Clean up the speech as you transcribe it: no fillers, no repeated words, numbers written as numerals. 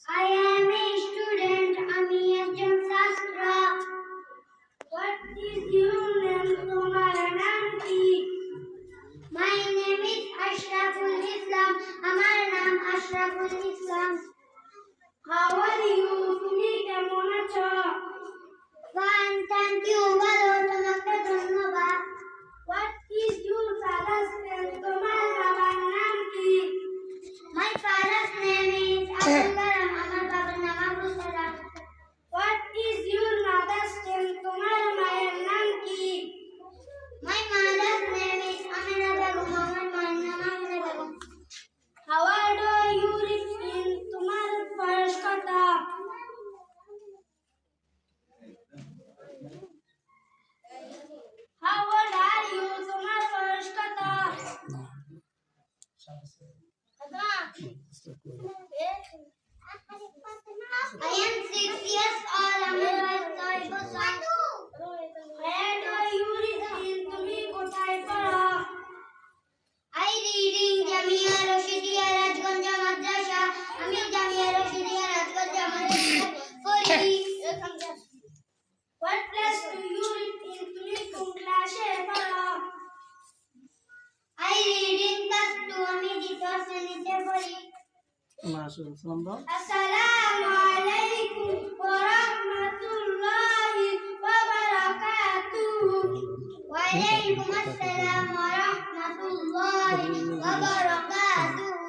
I am a student. আমি একজন ছাত্র। What is your name? তোমার নাম কি? My name is Ashraful Islam. আমার নাম Ashraful Islam. How are you? তুমি কেমন আছো? Fine, thank you. ভালো, তোমাকে ধন্যবাদ। What is your father's name? তোমার বাবার নাম কি? My father's name is Abdul Kalam. আমার বাবার নাম Abdul Kalam. What is your mother's name? তোমার মায়ের নাম কি? My mother's name is Amina Begum. আমার মায়ের নাম Amina Begum. How old are you? তোমার বয়স কত? How old are you? তোমার বয়স কত? I am 6 years old. আমার বয়স 6 বছর। Where do you read? তুমি কোথায় পড়ো? I read in Jamia Rashidiyya Rajganj Madrasa. আমি জামিয়া রশিদিয়া রাজগঞ্জ মাদ্রাসায় পড়ি। What class do you read in? তুমি কোন ক্লাসে পড়ো? I read in class 2. আমি দ্বিতীয় শ্রেণীতে পড়ি। মাশাআল্লাহ। আসসালামু আলাইকুম ওয়া রাহমাতুল্লাহি ওয়া বারাকাতুহু। ওয়া আলাইকুম আসসালাম ওয়া রাহমাতুল্লাহি ওয়া বারাকাতুহু।